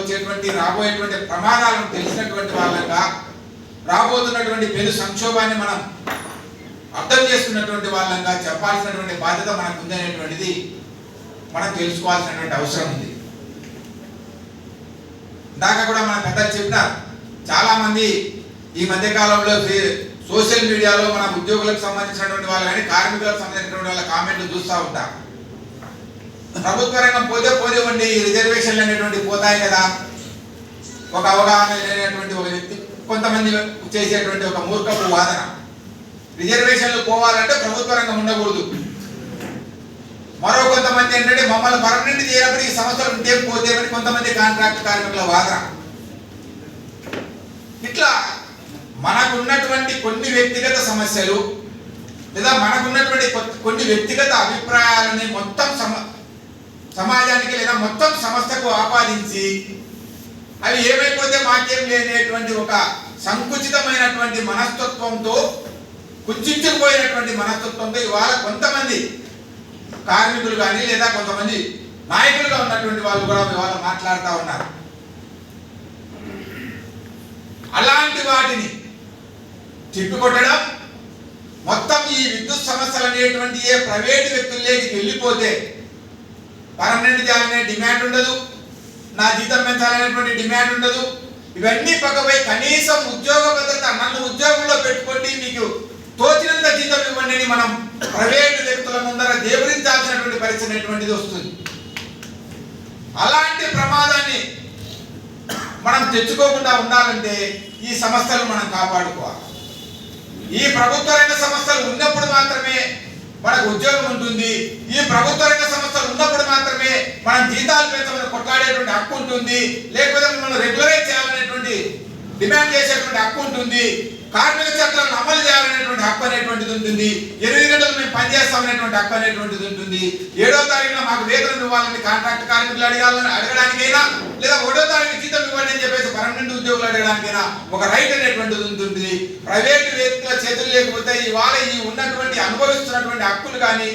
వచ్చేటువంటి రాబోయేటువంటి ప్రమాదాలను తెలిసినటువంటి వాళ్ళంగా, రాబోతున్నటువంటి పెను సంక్షోభాన్ని మనం అర్థం చేసుకున్నటువంటి వాళ్ళంగా చెప్పాల్సినటువంటి బాధ్యత మనకు ఉందనేటువంటిది మనం తెలుసుకోవాల్సినటువంటి అవసరం ఉంది. ఇందాక కూడా మన పెద్దలు చెప్పినారు, చాలా మంది ఈ మధ్య కాలంలో సోషల్ మీడియాలో మన ఉద్యోగులకు సంబంధించినటువంటి వాళ్ళు కానీ కార్మికులకు సంబంధించినటువంటి వాళ్ళ కామెంట్లు చూస్తూ ఉంటారు. ప్రభుత్వ రంగం పోతే పోనివ్వండి, రిజర్వేషన్లు అనేటువంటి పోతాయి కదా, ఒక అవగాహన లేనటువంటి ఒక వ్యక్తి కొంతమంది చేసేటువంటి ఒక మూర్ఖపు వాదన. రిజర్వేషన్లు పోవాలంటే ప్రభుత్వ రంగం ఉండకూడదు. మరో కొంతమంది ఏంటంటే మమ్మల్ని పర్మనెంట్ చేయనప్పుడు ఈ సంస్థలు ఉంటే పోతేమని కొంతమంది కాంట్రాక్ట్ కార్మికుల వాదన. ఇట్లా మనకున్నటువంటి కొన్ని వ్యక్తిగత సమస్యలు లేదా మనకున్నటువంటి కొన్ని వ్యక్తిగత అభిప్రాయాలని మొత్తం సమాజానికి లేదా మొత్తం సంస్థకు ఆపాదించి అవి ఏమైపోతే మాకేం లేనటువంటి ఒక సంకుచితమైనటువంటి మనస్తత్వంతో, కుంచుకుపోయినటువంటి మనస్తత్వంతో ఇవాళ కొంతమంది కార్మికులు కానీ లేదా కొంతమంది నాయకులుగా ఉన్నటువంటి వాళ్ళు కూడా ఇవాళ మాట్లాడుతూ ఉన్నారు. అలాంటి వాటిని తిప్పికొట్టడం, మొత్తం ఈ విద్యుత్ సమస్యలు అనేటువంటి ఏ ప్రైవేటు వ్యక్తుల్లోకి వెళ్ళిపోతే పర్మనెంట్ చేయాలనే డిమాండ్ ఉండదు, నా జీతం పెంచాలనేటువంటి డిమాండ్ ఉండదు. ఇవన్నీ పక్కపై కనీసం ఉద్యోగ భద్రత, నన్ను ఉద్యోగంలో పెట్టుకోండి, మీకు తోచినంత జీతం ఇవ్వండి అని మనం ప్రైవేటు వ్యక్తుల ముందర దేవుడించాల్సినటువంటి పరిస్థితి అనేటువంటిది వస్తుంది. అలాంటి ప్రమాదాన్ని మనం తెచ్చుకోకుండా ఉండాలంటే ఈ సంస్థలు మనం కాపాడుకోవాలి. ఈ ప్రభుత్వ రంగ సంస్థలు ఉన్నప్పుడు మాత్రమే మనకు ఉద్యోగం ఉంటుంది. ఈ ప్రభుత్వ రంగ సంస్థలు ఉన్నప్పుడు మాత్రమే మనం జీతాలు పెంచమని కొట్లాడేటువంటి హక్కు ఉంటుంది, లేకపోతే మనం రెగ్యులరైజ్ చేయాలనేటువంటి డిమాండ్ చేసేటువంటి హక్కు ఉంటుంది, కార్మిక చట్టాలను అమలు చేయాలనేటువంటి హక్కు అనేటువంటిది ఉంటుంది, 8 గంటలు మేము పనిచేస్తామనేటువంటి హక్కు అనేటువంటిది ఉంటుంది. 7వ తారీఖున మాకు వేతనం ఇవ్వాలని కాంట్రాక్ట్ కార్మికులు అడగడానికైనా, లేదా 1వ తారీఖు జీతం ఇవ్వండి అని చెప్పేసి పర్మనెంట్ ఉద్యోగులు అడగడానికైనా ఒక రైట్ అనేటువంటిది ఉంటుంది. ప్రైవేటు వ్యక్తుల చేతులు లేకపోతే ఇవాళ ఈ ఉన్నటువంటి అనుభవిస్తున్నటువంటి హక్కులు కానీ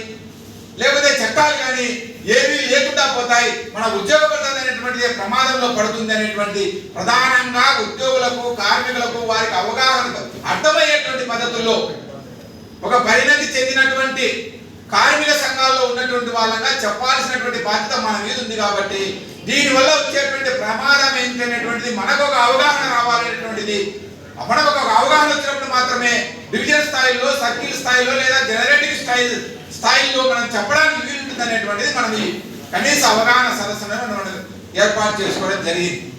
లేకపోతే చట్టాలు కానీ ఏమీ లేకుండా పోతాయి. మన ఉద్యోగ భద్రత అనేటువంటిది ప్రమాదంలో పడుతుంది అనేటువంటి ప్రధానంగా ఉద్యోగులకు, కార్మికులకు వారికి అవగాహన అర్థమయ్యేటువంటి పద్ధతుల్లో ఒక పరిణతి చెందినటువంటి కార్మిక సంఘాల్లో ఉన్నటువంటి వాళ్ళంగా చెప్పాల్సినటువంటి బాధ్యత మన మీద ఉంది. కాబట్టి దీనివల్ల వచ్చేటువంటి ప్రమాదం ఏంటనేటువంటిది మనకు ఒక అవగాహన రావాలనేటువంటిది, మనకు ఒక అవగాహన వచ్చినప్పుడు మాత్రమే డివిజన్ స్థాయిలో, సర్కిల్ స్థాయిలో లేదా జనరేటింగ్ స్థాయిలో మనం చెప్పడానికి వీలుంటుంది అనేటువంటిది మనం ఈ కనీస అవగాహన సదస్సులను మనం ఏర్పాటు చేసుకోవడం జరిగింది.